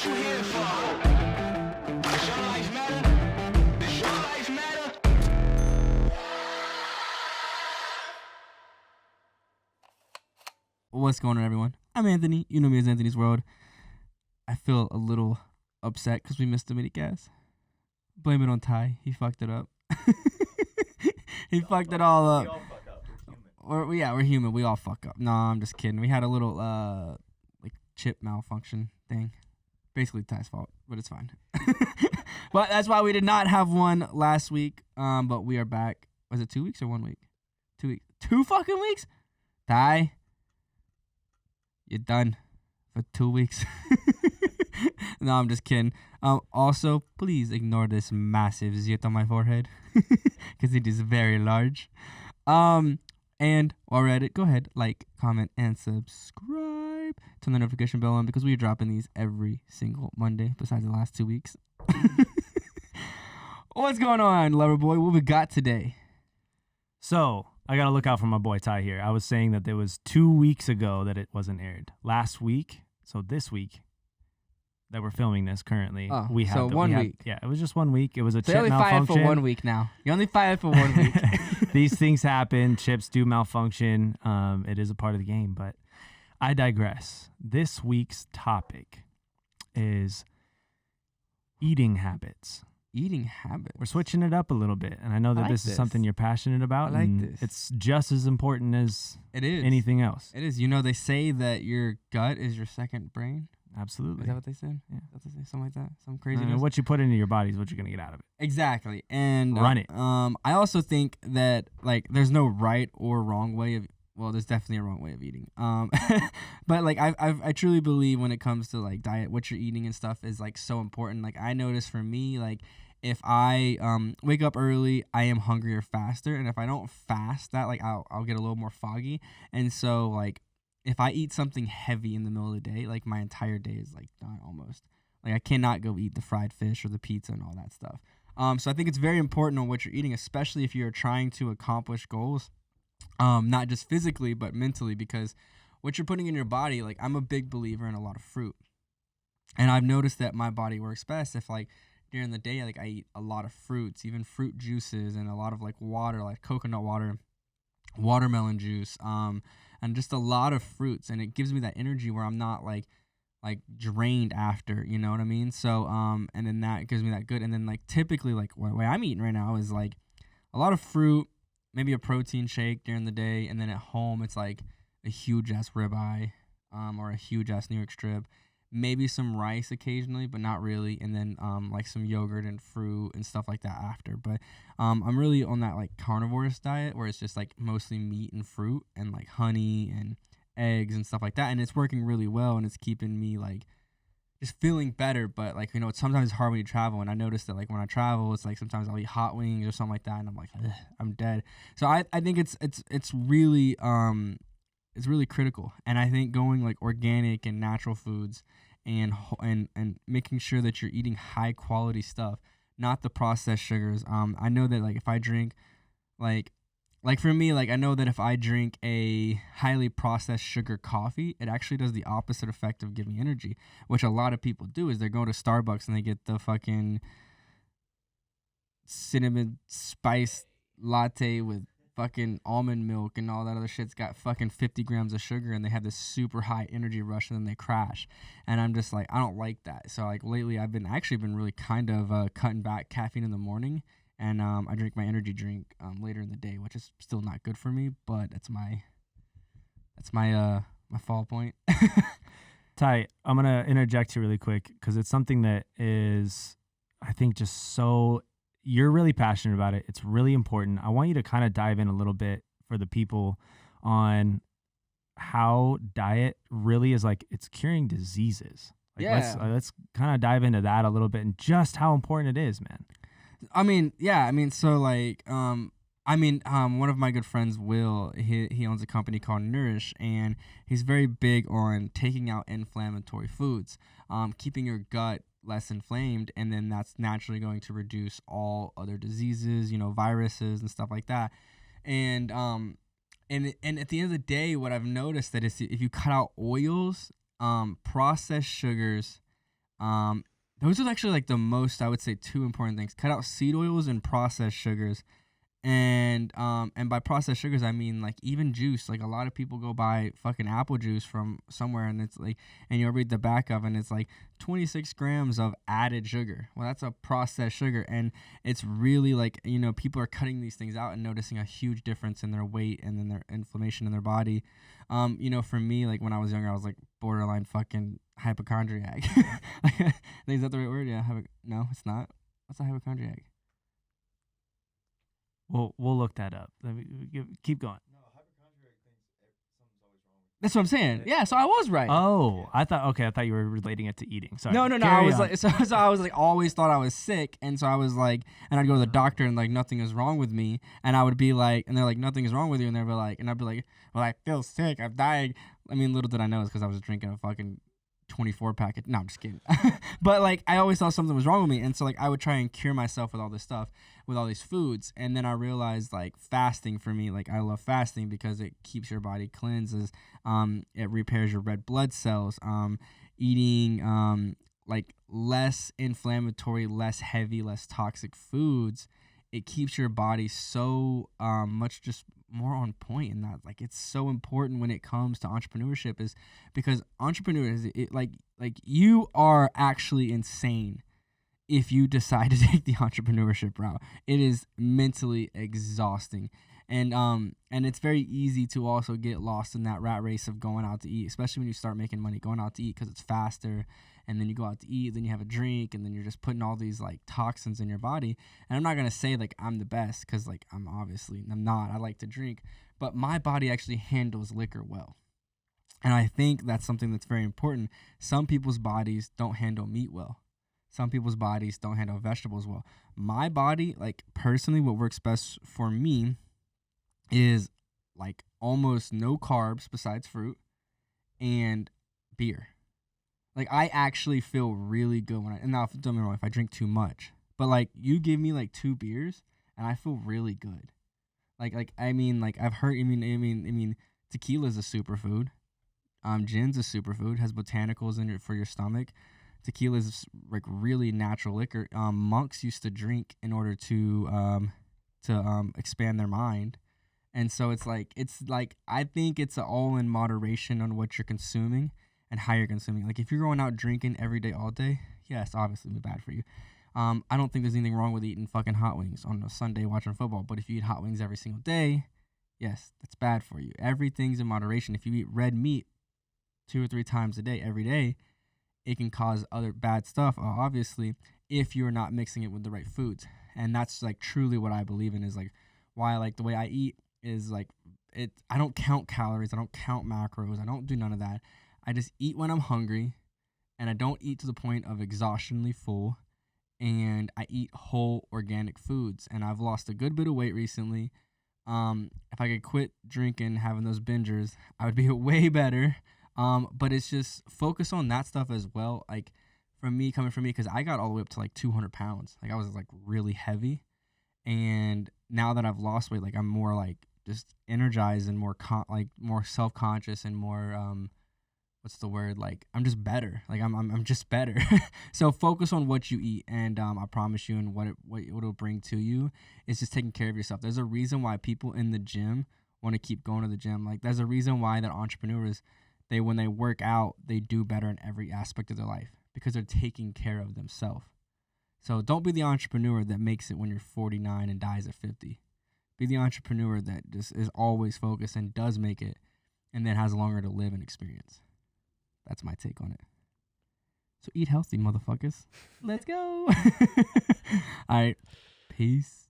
what you here for? Does your life matter? Does your life matter? What's going on, everyone? I'm Anthony. You know me as Anthony's World. I feel a little upset because we missed the mini gas. Blame it on Ty. He fucked it up. He fucked it all up. We all fuck up. We're human. We're human. We all fuck up. No, I'm just kidding. We had a little like chip malfunction thing. Basically Ty's fault, but it's fine. But that's why we did not have one last week. But we are back. Was it 2 weeks or 1 week? 2 weeks. 2 fucking weeks? Ty, you're done for 2 weeks. No, I'm just kidding. Also, please ignore this massive zit on my forehead because it is very large. And while we're at it, go ahead, like, comment, and subscribe. Turn the notification bell on because we're dropping these every single Monday besides the last 2 weeks. What's going on, lover boy? What we got today? So, I got to look out for my boy Ty here. I was saying that there was 2 weeks ago that it wasn't aired. Last week, so this week that we're filming this currently, we had so 1 week. Yeah, it was just 1 week. It was a So chip you only fired malfunction. for 1 week now. You only fired for 1 week. These things happen. Chips do malfunction. It is a part of the game, but I digress. This week's topic is eating habits. Eating habits. We're switching it up a little bit, and I know that like this is this. something you're passionate about. I like and this. It's just as important as It is. anything else. It is. You know, they say that your gut is your second brain. Absolutely. Is that what they said? Yeah. That's what they say? Something like that? Some craziness? What you put into your body is what you're going to get out of it. Exactly. And Run it. I also think that, like, there's no right or wrong way of, well, there's definitely a wrong way of eating. But, like, I truly believe when it comes to, like, diet, what you're eating and stuff is, like, so important. Like, I notice for me, like, if I wake up early, I am hungrier faster. And if I don't fast that, like, I'll get a little more foggy. And so, like, if I eat something heavy in the middle of the day, like, my entire day is, like, done almost. Like, I cannot go eat the fried fish or the pizza and all that stuff. So I think it's very important on what you're eating, especially if you're trying to accomplish goals, not just physically, but mentally, because what you're putting in your body, like, I'm a big believer in a lot of fruit. And I've noticed that my body works best if, like, during the day, like, I eat a lot of fruits, even fruit juices, and a lot of, like, water, like coconut water, watermelon juice, and just a lot of fruits. And it gives me that energy where I'm not, like drained after, you know what I mean? So, and then that gives me that good. And then, like, typically, like, the way I'm eating right now is, like, a lot of fruit, maybe a protein shake during the day, and then at home, it's, like, a huge-ass ribeye, or a huge-ass New York strip. Maybe some rice occasionally, but not really. And then like some yogurt and fruit and stuff like that after. But I'm really on that, like, carnivorous diet where it's just, like, mostly meat and fruit and, like, honey and eggs and stuff like that. And it's working really well, and it's keeping me, like, just feeling better. But, like, you know, it's sometimes hard when you travel. And I noticed that, like, when I travel, it's like sometimes I'll eat hot wings or something like that, and I'm like, I'm dead. So I think it's really it's really critical. And I think going, like, organic and natural foods and making sure that you're eating high quality stuff, not the processed sugars. I know that, like, if I drink, like for me, like, I know that if I drink a highly processed sugar coffee, it actually does the opposite effect of giving energy, which a lot of people do is they go to Starbucks and they get the fucking cinnamon spice latte with fucking almond milk and all that other shit's got fucking 50 grams of sugar, and they have this super high energy rush and then they crash. And I'm just like, I don't like that. So, like, lately I've been really kind of cutting back caffeine in the morning, and I drink my energy drink later in the day, which is still not good for me, but that's my fall point. Ty, I'm going to interject here really quick because it's something that is, I think, just so... You're really passionate about it. It's really important. I want you to kind of dive in a little bit for the people on how diet really is, like, it's curing diseases. Like, yeah. Let's kind of dive into that a little bit and just how important it is, man. I mean, yeah. I mean, so, like, one of my good friends, Will, he owns a company called Nourish, and he's very big on taking out inflammatory foods, keeping your gut less inflamed, and then that's naturally going to reduce all other diseases, you know, viruses and stuff like that. And at the end of the day, what I've noticed that is if you cut out oils, processed sugars, Those are actually like the most, I would say, two important things. Cut out seed oils and processed sugars. And by processed sugars, I mean like even juice. Like a lot of people go buy fucking apple juice from somewhere, and it's like, and you'll read the back of it, and it's like 26 grams of added sugar. Well, that's a processed sugar, and it's really like, you know, people are cutting these things out and noticing a huge difference in their weight and then their inflammation in their body. You know, for me, like when I was younger, I was like borderline fucking hypochondriac. Is that the right word? Yeah. No, it's not. What's a hypochondriac? We'll look that up. Keep going. That's what I'm saying. Yeah, so I was right. Oh, I thought you were relating it to eating. Sorry. No. Carry I was on. like, so I was like, always thought I was sick, and so I was like, and I'd go to the doctor, and like nothing is wrong with me, and I would be like, and they're like, nothing is wrong with you, and they'd be like, and I'd be like, well, I feel sick, I'm dying. I mean, little did I know it's because I was drinking a fucking 24 packet. No, I'm just kidding. But like, I always thought something was wrong with me, and so like, I would try and cure myself with all this stuff, with all these foods, and then I realized like fasting for me, like I love fasting because it keeps your body cleanses, it repairs your red blood cells, eating like less inflammatory, less heavy, less toxic foods, it keeps your body so much just more on point. And that like it's so important when it comes to entrepreneurship, is because entrepreneurs, like you are actually insane if you decide to take the entrepreneurship route. It is mentally exhausting. And it's very easy to also get lost in that rat race of going out to eat, especially when you start making money, going out to eat because it's faster. And then you go out to eat, then you have a drink, and then you're just putting all these like toxins in your body. And I'm not going to say like I'm the best, because like I'm not. I like to drink, but my body actually handles liquor well. And I think that's something that's very important. Some people's bodies don't handle meat well. Some people's bodies don't handle vegetables well. My body, like personally, what works best for me is like almost no carbs besides fruit and beer. Like I actually feel really good when and now don't get me wrong, if I drink too much, but like you give me like 2 beers and I feel really good. I mean I've heard, I mean tequila's a superfood. Gin's a superfood, has botanicals in it for your stomach. Tequila is like really natural liquor. Monks used to drink in order to expand their mind, and so it's like I think it's all in moderation on what you're consuming and how you're consuming. Like if you're going out drinking every day, all day, yes, obviously it'd be bad for you. I don't think there's anything wrong with eating fucking hot wings on a Sunday watching football, but if you eat hot wings every single day, yes, that's bad for you. Everything's in moderation. If you eat red meat 2 or 3 times a day, every day, it can cause other bad stuff, obviously, if you're not mixing it with the right foods. And that's like truly what I believe in, is like why I like the way I eat is like it. I don't count calories. I don't count macros. I don't do none of that. I just eat when I'm hungry, and I don't eat to the point of exhaustionally full, and I eat whole organic foods. And I've lost a good bit of weight recently. If I could quit drinking, having those bingers, I would be way better. But it's just focus on that stuff as well. Like coming from me, because I got all the way up to like 200 pounds. Like I was like really heavy, and now that I've lost weight, like I'm more like just energized and more more self-conscious and more what's the word? Like I'm just better. Like I'm just better. So focus on what you eat, and I promise you, and what it'll bring to you is just taking care of yourself. There's a reason why people in the gym want to keep going to the gym. Like there's a reason why that entrepreneurs, when they work out, they do better in every aspect of their life, because they're taking care of themselves. So don't be the entrepreneur that makes it when you're 49 and dies at 50. Be the entrepreneur that just is always focused and does make it, and then has longer to live and experience. That's my take on it. So eat healthy, motherfuckers. Let's go. All right. Peace.